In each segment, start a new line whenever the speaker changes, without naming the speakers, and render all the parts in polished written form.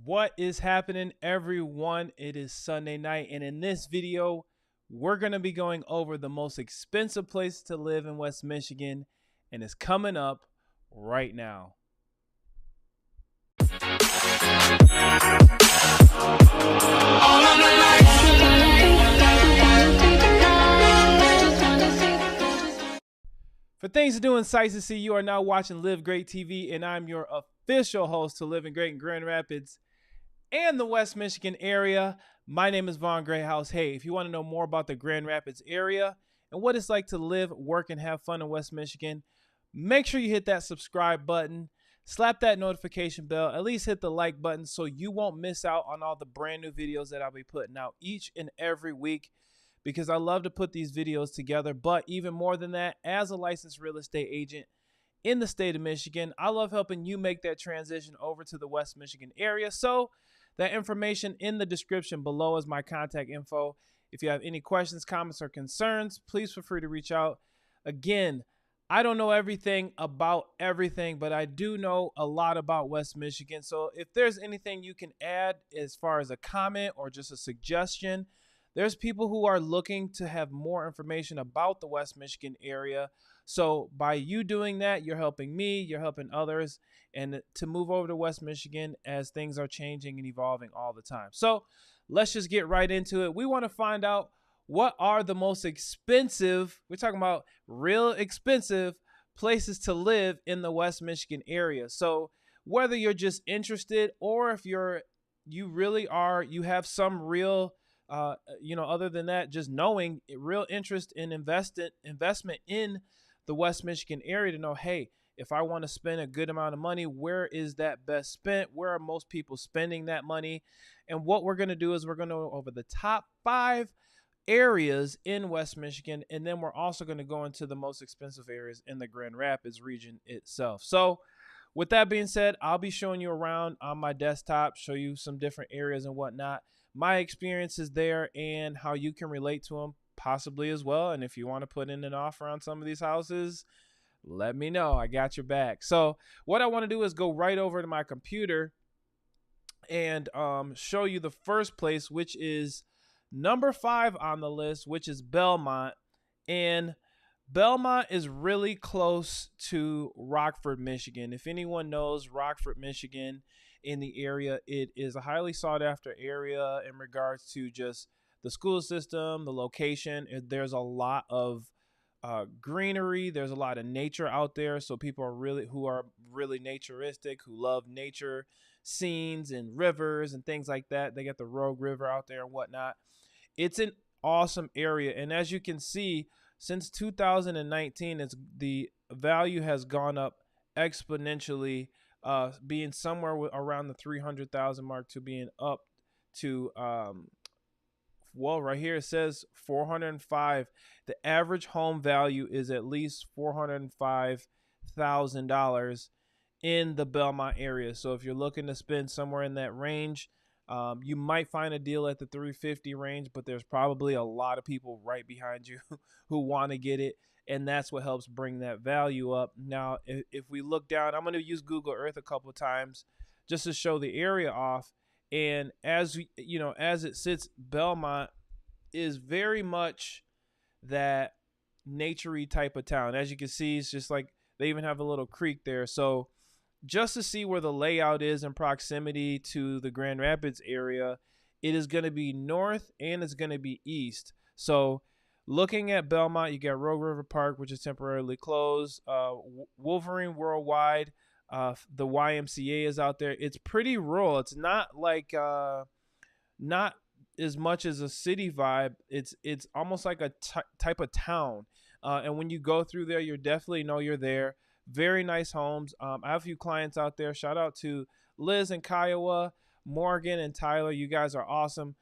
What is happening, everyone? It is Sunday night, and in this video, we're going to be going over the most expensive place to live in West Michigan, and it's coming up right now. For things to do and sights to see, you are now watching Live Great TV, and I'm your official host to Living Great in Grand Rapids and the West Michigan area. My name is Vaughn Greathouse. Hey, if you want to know more about the Grand Rapids area and what it's like to live, work, and have fun in West Michigan, make sure you hit that subscribe button, slap that notification bell, at least hit the like button so you won't miss out on all the brand new videos that I'll be putting out each and every week, because I love to put these videos together. But even more than that, as a licensed real estate agent in the state of Michigan, I love helping you make that transition over to the West Michigan area. So that information in the description below is my contact info. If you have any questions, comments, or concerns, please feel free to reach out. Again, I don't know everything about everything, but I do know a lot about West Michigan. So if there's anything you can add as far as a comment or just a suggestion, there's people who are looking to have more information about the West Michigan area. So by you doing that, you're helping me, you're helping others, and to move over to West Michigan as things are changing and evolving all the time. So let's just get right into it. We want to find out what are the most expensive, we're talking about real expensive places to live in the West Michigan area. So whether you're just interested or if you have some real other than that, just knowing real interest in investment in the West Michigan area to know, hey, if I want to spend a good amount of money, where is that best spent? Where are most people spending that money? And what we're going to do is we're going to go over the top 5 areas in West Michigan, and then we're also going to go into the most expensive areas in the Grand Rapids region itself. So with that being said, I'll be showing you around on my desktop, show you some different areas and whatnot, my experiences there, and how you can relate to them possibly as well. And if you want to put in an offer on some of these houses, let me know. I got your back. So what I want to do is go right over to my computer and show you the first place, which is number 5 on the list, which is Belmont. And Belmont is really close to Rockford, Michigan. If anyone knows Rockford, Michigan, in the area, it is a highly sought after area in regards to just the school system, the location. There's a lot of greenery. There's a lot of nature out there. So people who are really naturistic, who love nature scenes and rivers and things like that. They got the Rogue River out there and whatnot. It's an awesome area. And as you can see, since 2019, the value has gone up exponentially, being somewhere around the 300,000 mark to being up to, right here it says 405. The average home value is at least $405,000 in the Belmont area. So if you're looking to spend somewhere in that range, you might find a deal at the 350 range, but there's probably a lot of people right behind you who want to get it, and that's what helps bring that value up. Now, if we look down, I'm going to use Google Earth a couple of times just to show the area off. And as it sits, Belmont is very much that naturey type of town. As you can see, it's just like they even have a little creek there. So just to see where the layout is in proximity to the Grand Rapids area, it is going to be north and it's going to be east. So looking at Belmont, you got Rogue River Park, which is temporarily closed. Wolverine Worldwide, the YMCA is out there. It's pretty rural. It's not like not as much as a city vibe. It's almost like a type of town. And when you go through there, you definitely know you're there. Very nice homes. I have a few clients out there. Shout out to Liz and Kiowa, Morgan and Tyler. You guys are awesome.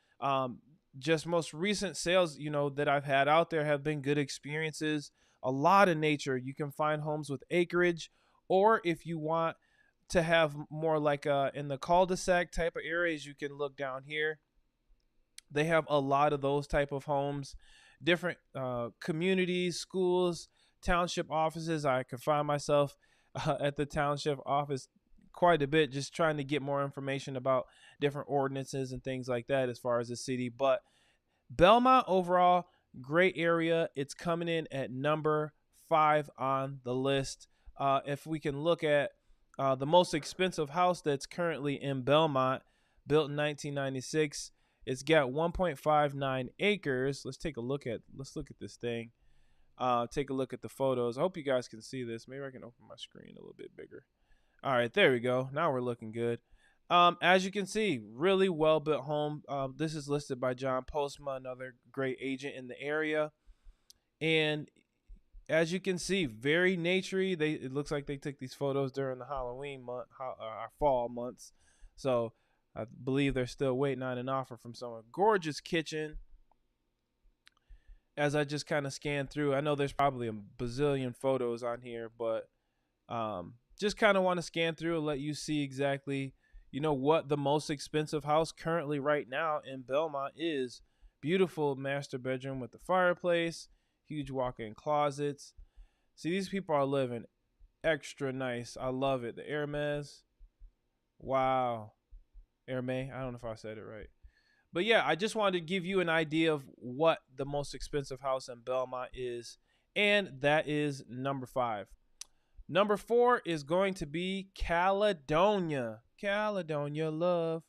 Just most recent sales, that I've had out there have been good experiences. A lot of nature. You can find homes with acreage, or if you want to have more like in the cul-de-sac type of areas, you can look down here. They have a lot of those type of homes, different communities, schools, township offices. I could find myself at the township office quite a bit, just trying to get more information about different ordinances and things like that as far as the city. But Belmont overall, great area. It's coming in at number 5 on the list. If we can look at the most expensive house that's currently in Belmont, built in 1996, it's got 1.59 acres. Let's look at this thing. Take a look at the photos. I hope you guys can see this. Maybe I can open my screen a little bit bigger. All right, there we go. Now we're looking good. As you can see, really well built home. This is listed by John Postma, another great agent in the area. And as you can see, very naturey. It looks like they took these photos during the Halloween month, our fall months. So I believe they're still waiting on an offer from someone. Gorgeous kitchen. As I just kind of scan through, I know there's probably a bazillion photos on here, but just kind of want to scan through and let you see exactly, what the most expensive house currently right now in Belmont is. Beautiful master bedroom with the fireplace, huge walk-in closets. See, these people are living extra nice. I love it. The Hermes. Wow. Hermes. I don't know if I said it right. But yeah, I just wanted to give you an idea of what the most expensive house in Belmont is. And that is number 5. Number 4 is going to be Caledonia. Caledonia Love.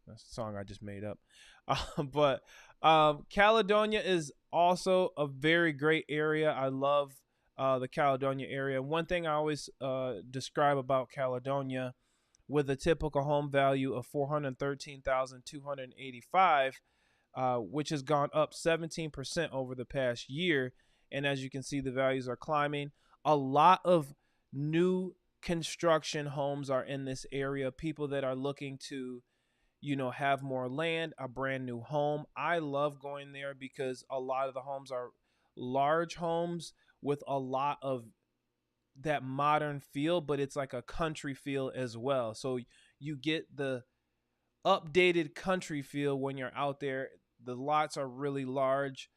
That's a song I just made up. But Caledonia is also a very great area. I love the Caledonia area. One thing I always describe about Caledonia, with a typical home value of $413,285, which has gone up 17% over the past year. And as you can see, the values are climbing. A lot of new construction homes are in this area. People that are looking to, have more land, a brand new home. I love going there because a lot of the homes are large homes with a lot of that modern feel, but it's like a country feel as well. So you get the updated country feel when you're out there. The lots are really large,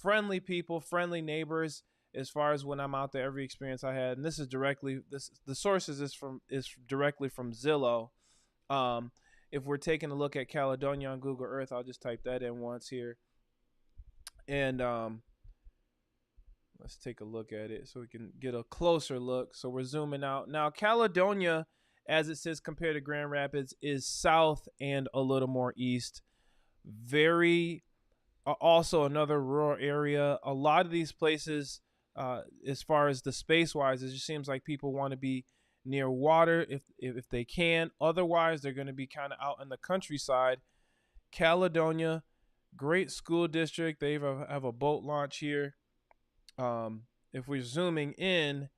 friendly people, friendly neighbors. As far as when I'm out there, every experience I had, and this is directly the sources is directly from Zillow. If we're taking a look at Caledonia on Google Earth, I'll just type that in once here, and let's take a look at it so we can get a closer look. So we're zooming out. Now, Caledonia, as it says compared to Grand Rapids, is south and a little more east. Very, also another rural area. A lot of these places, as far as the space-wise, it just seems like people want to be near water if they can. Otherwise, they're going to be kind of out in the countryside. Caledonia, great school district. They have a boat launch here. If we're zooming in,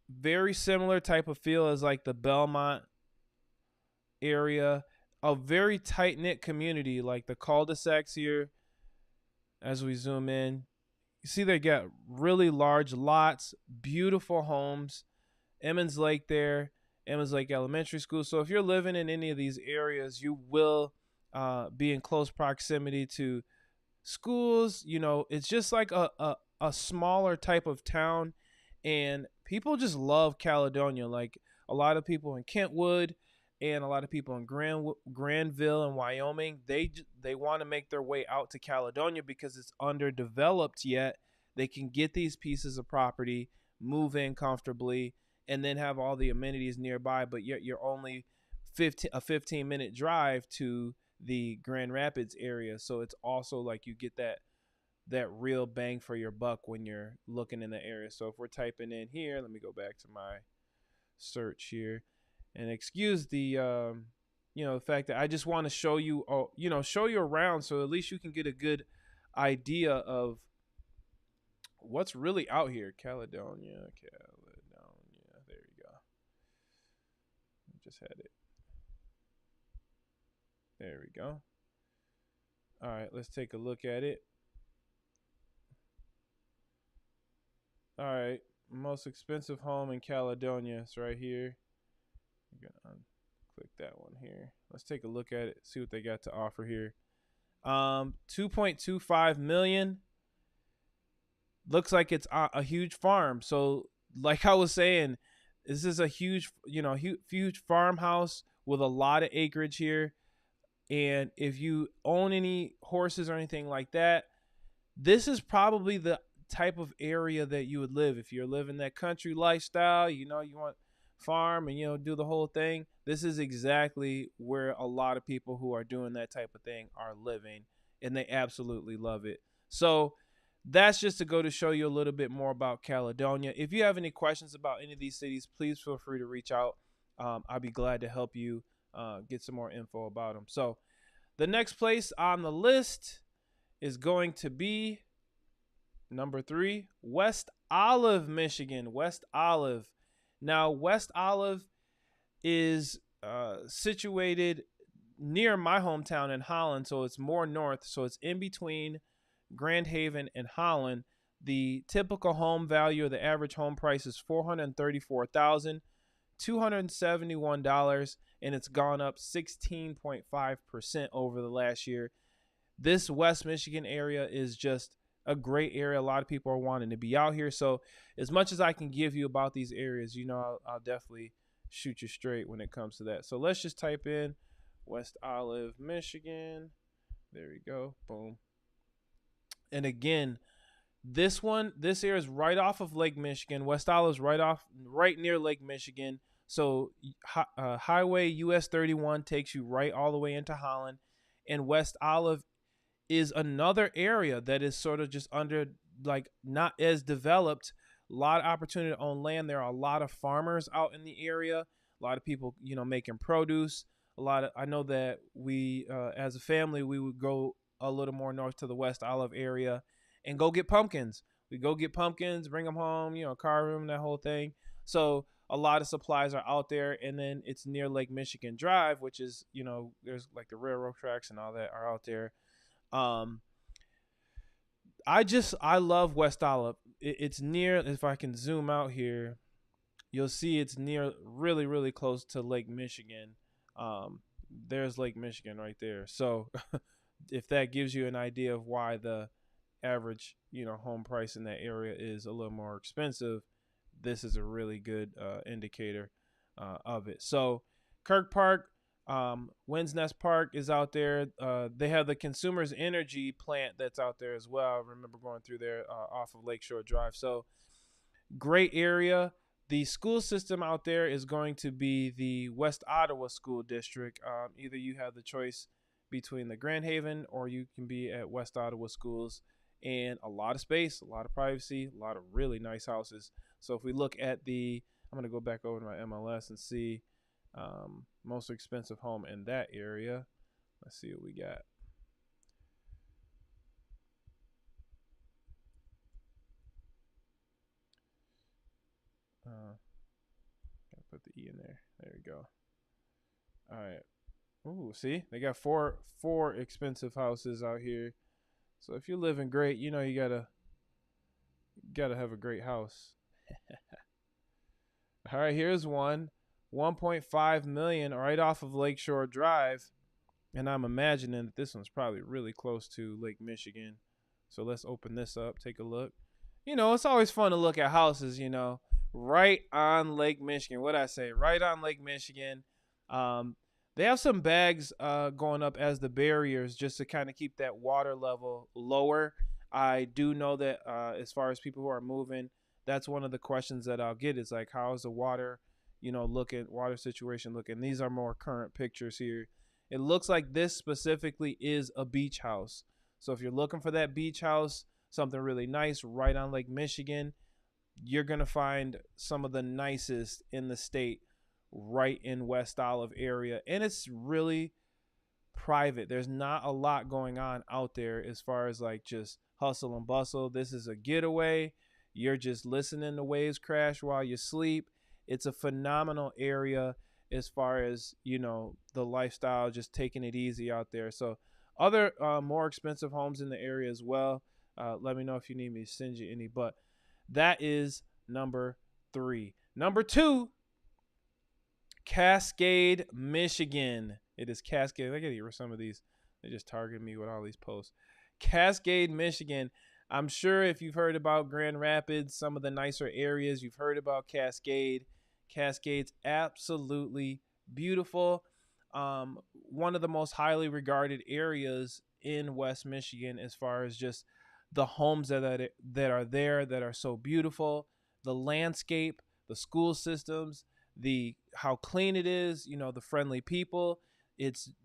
very similar type of feel as like the Belmont area, a very tight-knit community, like the cul-de-sacs here. As we zoom in, you see they got really large lots, beautiful homes. Emmons Lake there, Emmons Lake Elementary School. So if you're living in any of these areas, you will be in close proximity to schools. It's just like a smaller type of town, and people just love Caledonia. Like a lot of people in Kentwood and a lot of people in Granville and Wyoming, they want to make their way out to Caledonia because it's underdeveloped yet. They can get these pieces of property, move in comfortably, and then have all the amenities nearby, but yet you're only a 15-minute drive to the Grand Rapids area. So it's also like you get that real bang for your buck when you're looking in the area. So if we're typing in here, let me go back to my search here, and excuse the the fact that I just want to show you around, so at least you can get a good idea of what's really out here. Caledonia. There you go. I just had it. There we go. All right, let's take a look at it. All right, most expensive home in Caledonia. It's right here. I'm gonna click that one here. Let's take a look at it, see what they got to offer here. 2.25 million. Looks like it's a huge farm. So like I was saying, This is a huge, huge farmhouse with a lot of acreage here. And if you own any horses or anything like that, this is probably the type of area that you would live if you're living that country lifestyle. You want farm and do the whole thing. This is exactly where a lot of people who are doing that type of thing are living, and they absolutely love it. So that's just to go to show you a little bit more about Caledonia. If you have any questions about any of these cities, please feel free to reach out. I'll be glad to help you get some more info about them. So the next place on the list is going to be number 3, West Olive, Michigan. West Olive. Now, West Olive is situated near my hometown in Holland, so it's more north. So it's in between Grand Haven and Holland. The typical home value, or the average home price, is $434,271, and it's gone up 16.5% over the last year. This West Michigan area is just a great area. A lot of people are wanting to be out here. So as much as I can give you about these areas, I'll definitely shoot you straight when it comes to that. So let's just type in West Olive, Michigan. There we go. Boom. And again, this area is right off of Lake Michigan. West Olive is right near Lake Michigan. So Highway US 31 takes you right all the way into Holland. And West Olive is another area that is sort of just under, like, not as developed. A lot of opportunity to own land. There are a lot of farmers out in the area. A lot of people, making produce. I know that we, as a family, we would go a little more north to the West Olive area and go get pumpkins. We go get pumpkins, bring them home, carve them, that whole thing. So a lot of supplies are out there. And then it's near Lake Michigan Drive, which is, there's like the railroad tracks and all that are out there. I love West Olive. It's near, if I can zoom out here, you'll see it's near, really, really close to Lake Michigan. There's Lake Michigan right there. So if that gives you an idea of why the average, home price in that area is a little more expensive, this is a really good indicator of it. So Kirk Park, Winds Nest Park is out there. They have the Consumers Energy plant that's out there as well. I remember going through there off of Lakeshore Drive. So great area. The school system out there is going to be the West Ottawa School District. Either you have the choice between the Grand Haven, or you can be at West Ottawa Schools. And a lot of space, a lot of privacy, a lot of really nice houses. So if we look at I'm going to go back over to my MLS and see most expensive home in that area. Let's see what we got. Gotta put the E in there. There we go. All right. Ooh, see, they got four expensive houses out here. So if you're living great, you gotta have a great house. All right, here's one. 1.5 million right off of Lakeshore Drive. And I'm imagining that this one's probably really close to Lake Michigan. So let's open this up, take a look. It's always fun to look at houses, right on Lake Michigan. What'd I say? Right on Lake Michigan. They have some bags going up as the barriers just to kind of keep that water level lower. I do know that as far as people who are moving, that's one of the questions that I'll get is like, how is the water water situation looking? These are more current pictures here. It looks like this specifically is a beach house. So if you're looking for that beach house, something really nice right on Lake Michigan, you're going to find some of the nicest in the state right in West Olive area. And it's really private. There's not a lot going on out there as far as like just hustle and bustle. This is a getaway. You're just listening to waves crash while you sleep. It's a phenomenal area as far as, the lifestyle, just taking it easy out there. So other more expensive homes in the area as well. Let me know if you need me to send you any, but that is number 3. Number 2, Cascade, Michigan. It is Cascade. I gotta get rid of some of these. They just targeted me with all these posts. Cascade, Michigan. I'm sure if you've heard about Grand Rapids, some of the nicer areas, you've heard about Cascade. Cascade's absolutely beautiful. One of the most highly regarded areas in West Michigan as far as just the homes that are there that are so beautiful, the landscape, the school systems, the how clean it is, the friendly people.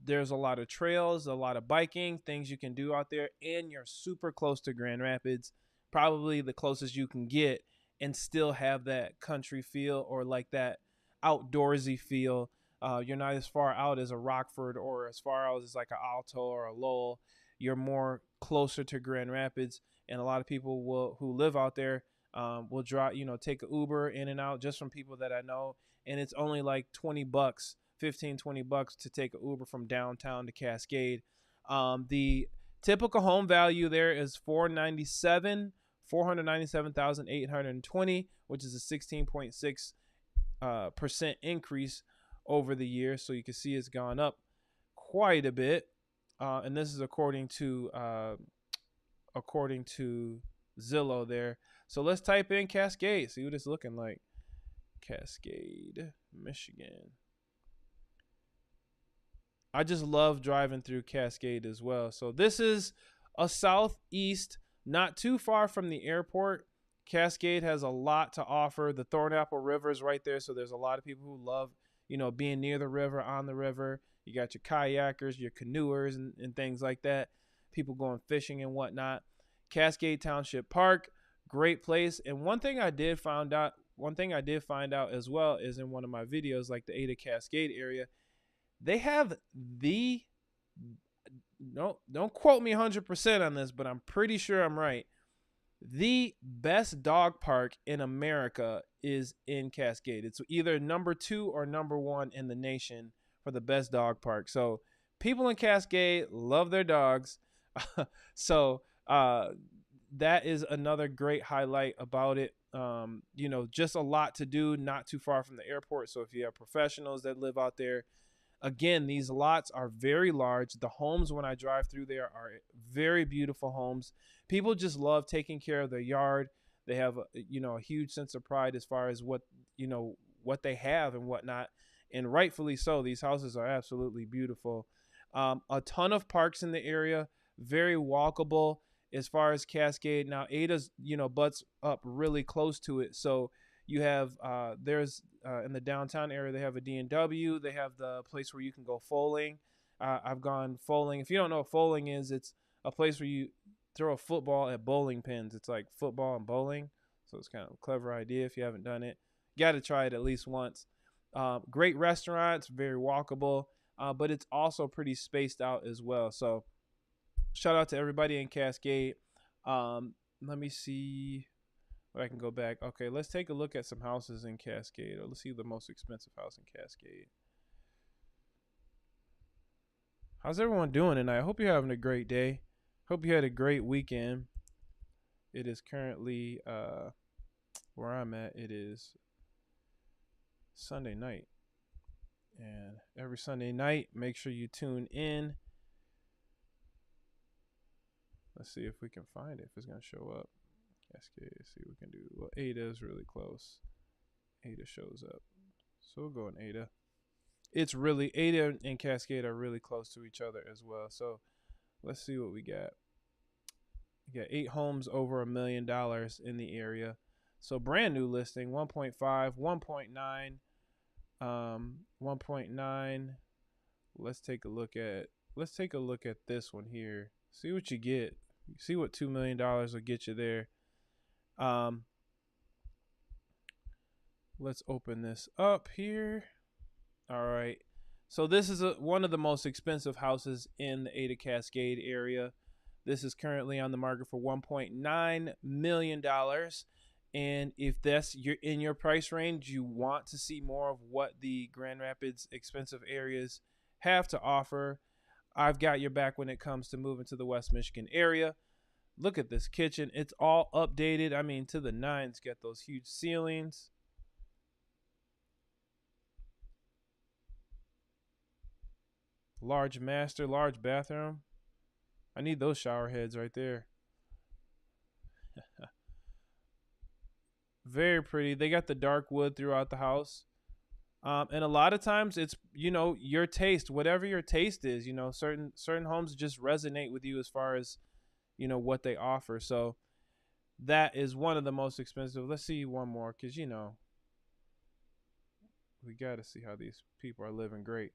There's a lot of trails, a lot of biking, things you can do out there, and you're super close to Grand Rapids, probably the closest you can get, and still have that country feel or like that outdoorsy feel. You're not as far out as a Rockford or as far out as like a Alto or a Lowell. You're more closer to Grand Rapids, and a lot of people who live out there will drive, take an Uber in and out, just from people that I know, and it's only like $20, 15, $20 to take an Uber from downtown to Cascade. The typical home value there is 497,820, which is a 16.6 percent increase over the year. So you can see it's gone up quite a bit, and this is according to Zillow there. So let's type in Cascade, see what it's looking like. Cascade, Michigan. I just love driving through Cascade as well. So this is a southeast, not too far from the airport. Cascade has a lot to offer. The Thornapple River is right there, so there's a lot of people who love, being near the river, on the river. You got your kayakers, your canoers, and things like that. People going fishing and whatnot. Cascade Township Park, great place. And one thing I did find out as well is in one of my videos, like the Ada Cascade area, they have don't quote me 100% on this, but I'm pretty sure I'm right. The best dog park in America is in Cascade. It's either number 2 or number 1 in the nation for the best dog park. So people in Cascade love their dogs. So that is another great highlight about it. Just a lot to do, not too far from the airport. So if you have professionals that live out there, again, these lots are very large. The homes, when I drive through there, are very beautiful homes. People just love taking care of their yard. They have a huge sense of pride as far as what they have and whatnot, and rightfully so. These houses are absolutely beautiful. A ton of parks in the area, very walkable as far as Cascade. Now Ada's butts up really close to it, so you have there's in the downtown area, they have a D&W. They have the place where you can go foaling. I've gone foaling. If you don't know what foaling is, it's a place where you throw a football at bowling pins. It's like football and bowling. So it's kind of a clever idea if you haven't done it. Got to try it at least once. Great restaurants, very walkable, but it's also pretty spaced out as well. So shout out to everybody in Cascade. Let me see. I can go back. Okay, let's take a look at some houses in Cascade. Let's see the most expensive house in Cascade. How's everyone doing tonight? I hope you're having a great day. Hope you had a great weekend. It is currently where I'm at. It is Sunday night. And every Sunday night, make sure you tune in. Let's see if we can find it, if it's going to show up. Cascade, see what we can do. Well, Ada is really close. Ada shows up, so we'll go in Ada. It's really, Ada and Cascade are really close to each other as well. So let's see what we got. We got 8 homes over $1 million in the area. So brand new listing, 1.5, 1.9, 1.9. Let's take a look at this one here. See what you get. See what $2 million will get you there. Let's open this up here. All right. So this is one of the most expensive houses in the Ada Cascade area. This is currently on the market for $1.9 million. And if you're in your price range, you want to see more of what the Grand Rapids expensive areas have to offer, I've got your back when it comes to moving to the West Michigan area. Look at this kitchen. It's all updated. I mean, to the nines. Got those huge ceilings. Large master, large bathroom. I need those shower heads right there. Very pretty. They got the dark wood throughout the house. And a lot of times it's, you know, your taste, whatever your taste is, you know, certain homes just resonate with you as far as, you know, what they offer. So that is one of the most expensive. Let's see one more, because, you know, we got to see how these people are living great.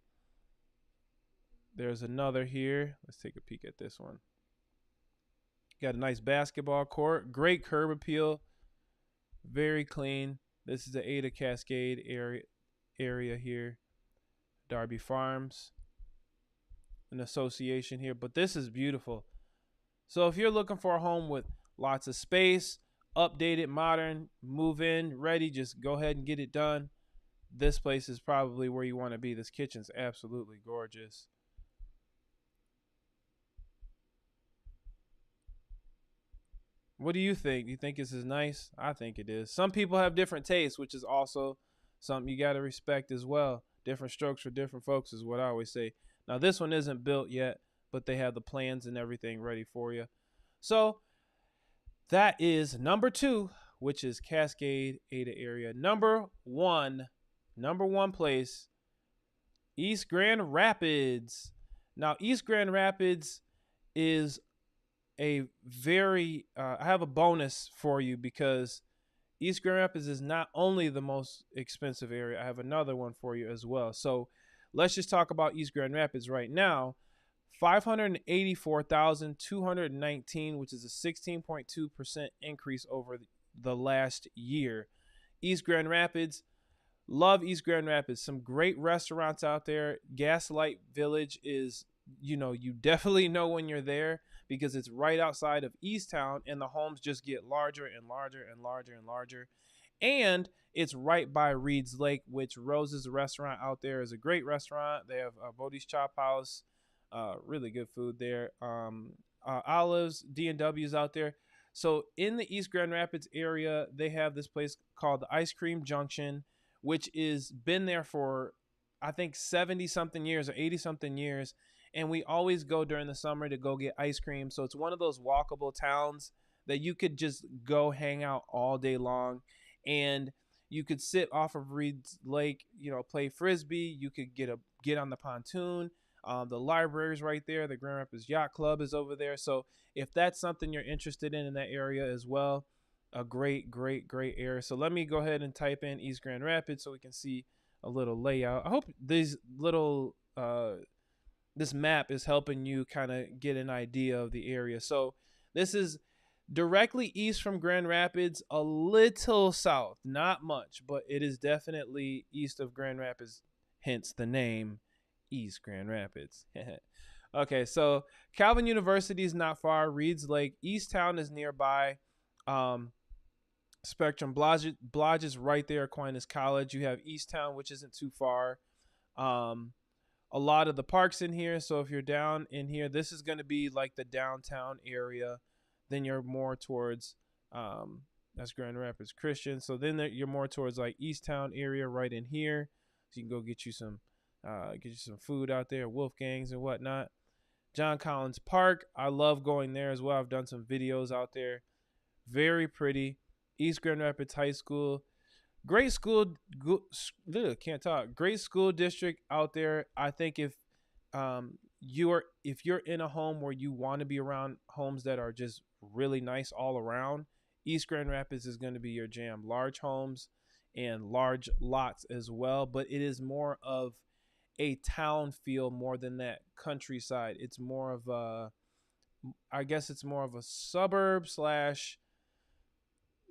There's another here. Let's take a peek at this one. Got a nice basketball court, great curb appeal, very clean. This is the Ada Cascade area here. Darby Farms, an association here, but this is beautiful. So if you're looking for a home with lots of space, updated, modern, move in, ready, just go ahead and get it done. This place is probably where you want to be. This kitchen's absolutely gorgeous. What do you think? Do you think this is nice? I think it is. Some people have different tastes, which is also something you got to respect as well. Different strokes for different folks is what I always say. Now, this one isn't built yet, but they have the plans and everything ready for you. So that is number 2, which is Cascade, Ada area. Number one place, East Grand Rapids. Now, East Grand Rapids is a very I have a bonus for you, because East Grand Rapids is not only the most expensive area. I have another one for you as well. So let's just talk about East Grand Rapids right now. 584,219, which is a 16.2% increase over the last year. East Grand Rapids, love East Grand Rapids. Some great restaurants out there. Gaslight Village is, you know, you definitely know when you're there, because it's right outside of East Town, and the homes just get larger and larger and larger and larger. And it's right by Reed's Lake, which Rose's restaurant out there is a great restaurant. They have Bodie's Chop House, really good food there. Olives, D&W's out there. So in the East Grand Rapids area, they have this place called the Ice Cream Junction, which is been there for, I think, 70 something years or 80 something years. And we always go during the summer to go get ice cream. So it's one of those walkable towns that you could just go hang out all day long. And you could sit off of Reed's Lake, you know, play Frisbee. You could get on the pontoon. The library's right there. The Grand Rapids Yacht Club is over there. So if that's something you're interested in that area as well, a great area. So let me go ahead and type in East Grand Rapids so we can see a little layout. I hope these little this map is helping you kind of get an idea of the area. So this is directly east from Grand Rapids, a little south, not much, but it is definitely east of Grand Rapids, hence the name East Grand Rapids. Okay, so Calvin University is not far. Reed's Lake, East Town is nearby. Spectrum Blodge is right there. Aquinas College. You have East Town, which isn't too far. A lot of the parks in here. So if you're down in here, this is going to be like the downtown area. Then you're more towards that's Grand Rapids Christian. So then you're more towards like East Town area right in here. So you can go get you some food out there, Wolfgangs and whatnot. John Collins Park, I love going there as well. I've done some videos out there. Very pretty. East Grand Rapids High School, great school. Can't talk. Great school district out there. I think if you're in a home where you want to be around homes that are just really nice all around, East Grand Rapids is going to be your jam. Large homes and large lots as well, but it is more of a town feel more than that countryside. It's more of a, I guess it's more of a suburb slash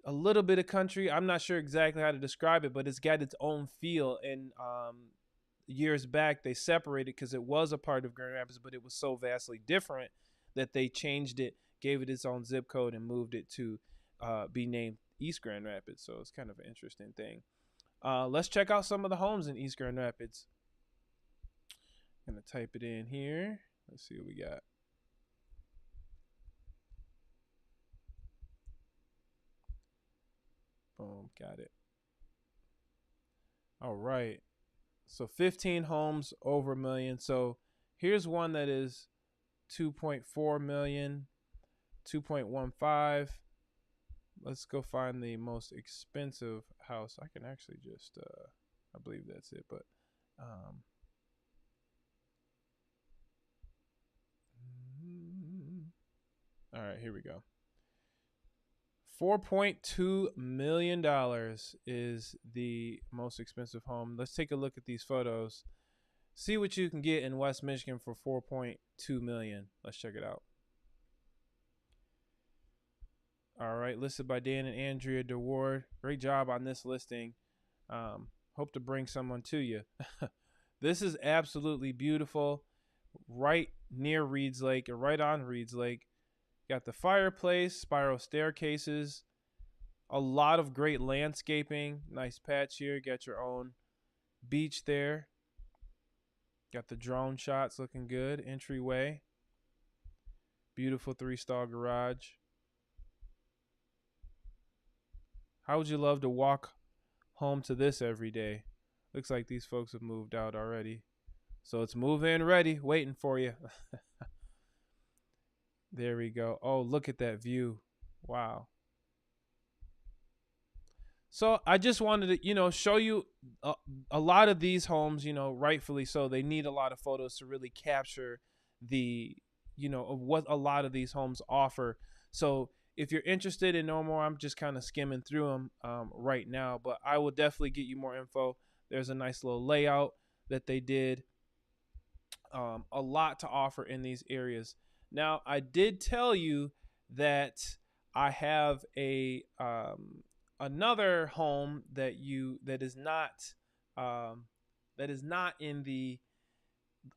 a little bit of country. I'm not sure exactly how to describe it, but it's got its own feel. And years back, they separated because it was a part of Grand Rapids, but it was so vastly different that they changed it, gave it its own zip code, and moved it to be named East Grand Rapids. So it's kind of an interesting thing. Let's check out some of the homes in East Grand Rapids. I'm going to type it in here. Let's see what we got. Boom, got it. All right. So 15 homes over $1 million. So here's one that is 2.4 million, 2.15. Let's go find the most expensive house. I can actually just I believe that's it. But um, all right, here we go. $4.2 million is the most expensive home. Let's take a look at these photos. See what you can get in West Michigan for $4.2 million. Let's check it out. All right, listed by Dan and Andrea DeWard. Great job on this listing. Hope to bring someone to you. This is absolutely beautiful. Right near Reed's Lake, or right on Reed's Lake. Got the fireplace, spiral staircases, a lot of great landscaping. Nice patch here. Got your own beach there. Got the drone shots looking good. Entryway. Beautiful 3-stall garage. How would you love to walk home to this every day? Looks like these folks have moved out already. So it's move-in ready, waiting for you. There we go. Oh, look at that view. Wow. So I just wanted to, show you a lot of these homes, rightfully so. They need a lot of photos to really capture the, of what a lot of these homes offer. So if you're interested in knowing more, I'm just kind of skimming through them right now, but I will definitely get you more info. There's a nice little layout that they did. A lot to offer in these areas. Now, I did tell you that I have a another home that is not in the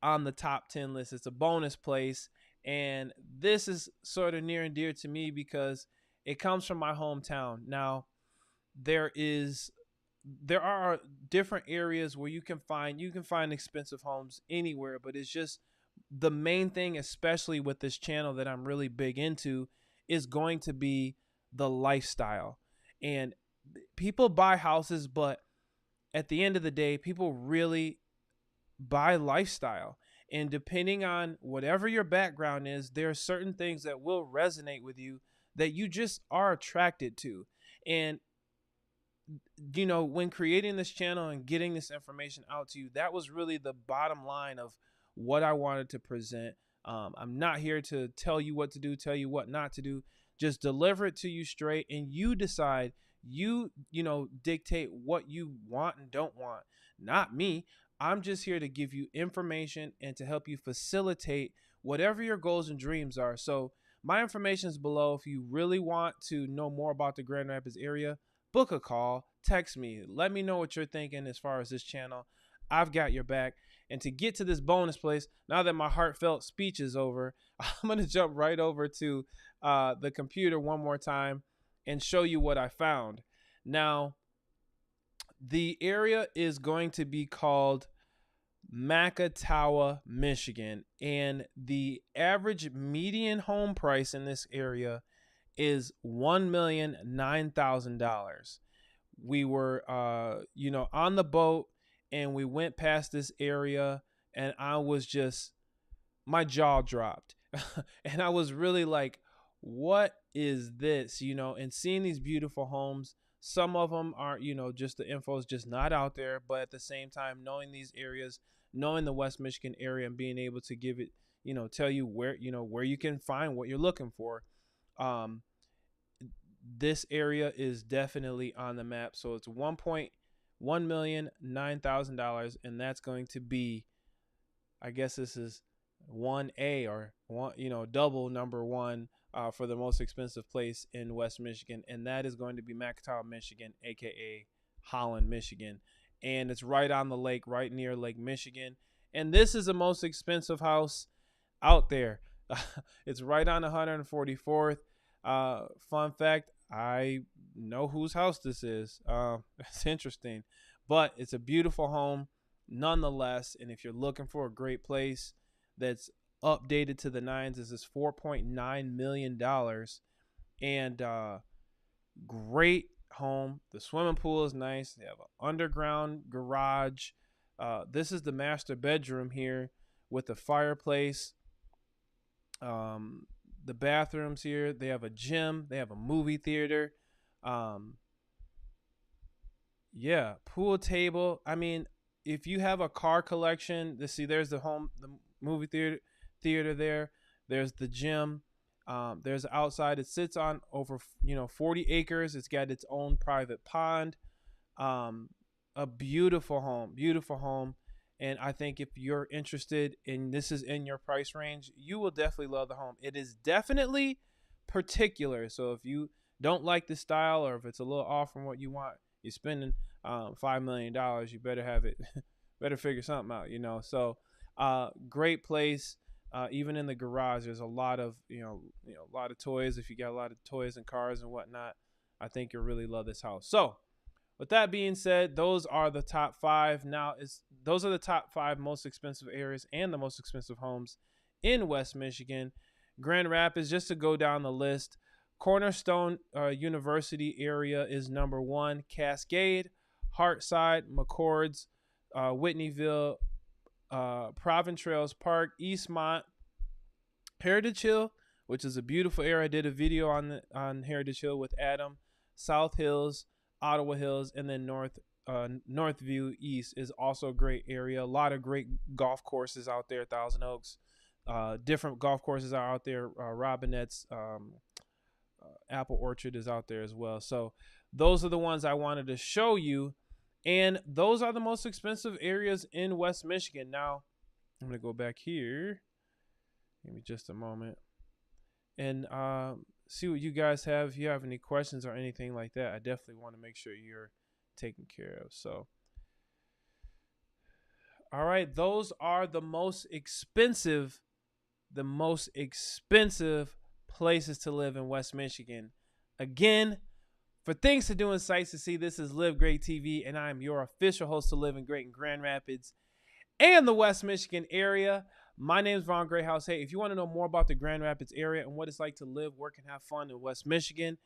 on the top 10 list. It's a bonus place, and this is sort of near and dear to me because it comes from my hometown. Now, there are different areas where you can find expensive homes anywhere, but it's just the main thing, especially with this channel that I'm really big into, is going to be the lifestyle. And people buy houses, but at the end of the day, people really buy lifestyle. And depending on whatever your background is, there are certain things that will resonate with you that you just are attracted to. And when creating this channel and getting this information out to you, that was really the bottom line of what I wanted to present. I'm not here to tell you what to do, tell you what not to do. Just deliver it to you straight, and you decide. You dictate what you want and don't want. Not me. I'm just here to give you information and to help you facilitate whatever your goals and dreams are. So my information is below. If you really want to know more about the Grand Rapids area, book a call, text me, let me know what you're thinking as far as this channel. I've got your back. And to get to this bonus place, now that my heartfelt speech is over, I'm going to jump right over to the computer one more time and show you what I found. Now, the area is going to be called Macatawa, Michigan, and the average median home price in this area is $1,009,000. We were, on the boat, and we went past this area, and my jaw dropped. And I was really like, what is this? And seeing these beautiful homes, some of them are, just the info is just not out there. But at the same time, knowing these areas, knowing the West Michigan area, and being able to give it, tell you where you can find what you're looking for. This area is definitely on the map. So it's $1,009,000, and that's going to be, I guess this is 1A or one, double number one for the most expensive place in West Michigan, and that is going to be Macatawa, Michigan, aka Holland, Michigan, and it's right on the lake, right near Lake Michigan, and this is the most expensive house out there. It's right on 144th. Fun fact, I know whose house this is. It's interesting, but it's a beautiful home nonetheless. And if you're looking for a great place that's updated to the nines, this is $4.9 million, and great home. The swimming pool is nice. They have an underground garage. This is the master bedroom here with the fireplace. The bathrooms here, they have a gym, they have a movie theater. Yeah, pool table. I mean, if you have a car collection, there's the movie theater there. There's the gym. There's outside. It sits on over 40 acres. It's got its own private pond. Um, a beautiful home. And I think if you're interested in this is in your price range, you will definitely love the home. It is definitely particular. So if you don't like the style or if it's a little off from what you want, you're spending $5 million. You better have it, better figure something out, So, great place. Even in the garage, there's a lot of a lot of toys. If you got a lot of toys and cars and whatnot, I think you'll really love this house. So, with that being said, those are the top five. Those are the top five most expensive areas and the most expensive homes in West Michigan. Grand Rapids, just to go down the list, Cornerstone University area is number one. Cascade, Hartside, McCords, Whitneyville, Province Trails Park, Eastmont, Heritage Hill, which is a beautiful area. I did a video on Heritage Hill with Adam. South Hills, Ottawa Hills, and then Northview East is also a great area. A lot of great golf courses out there. Thousand Oaks, different golf courses are out there. Robinette's, Apple Orchard is out there as well. So those are the ones I wanted to show you, and those are the most expensive areas in West Michigan. Now I'm gonna go back here. Give me just a moment and see what you guys have. If you have any questions or anything like that, I definitely want to make sure you're taken care of. So, all right, those are the most expensive places to live in West Michigan. Again, for things to do and sights to see, this is Live Great TV, and I'm your official host to Living Great in Grand Rapids and the West Michigan area. My name is Vaughn Greathouse. Hey, if you want to know more about the Grand Rapids area and what it's like to live, work, and have fun in West Michigan,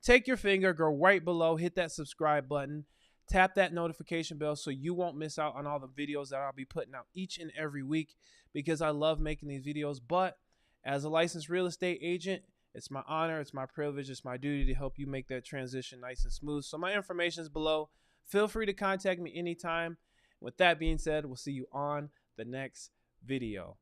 take your finger, go right below, hit that subscribe button, tap that notification bell so you won't miss out on all the videos that I'll be putting out each and every week, because I love making these videos. But as a licensed real estate agent, it's my honor, it's my privilege, it's my duty to help you make that transition nice and smooth. So my information is below. Feel free to contact me anytime. With that being said, we'll see you on the next video.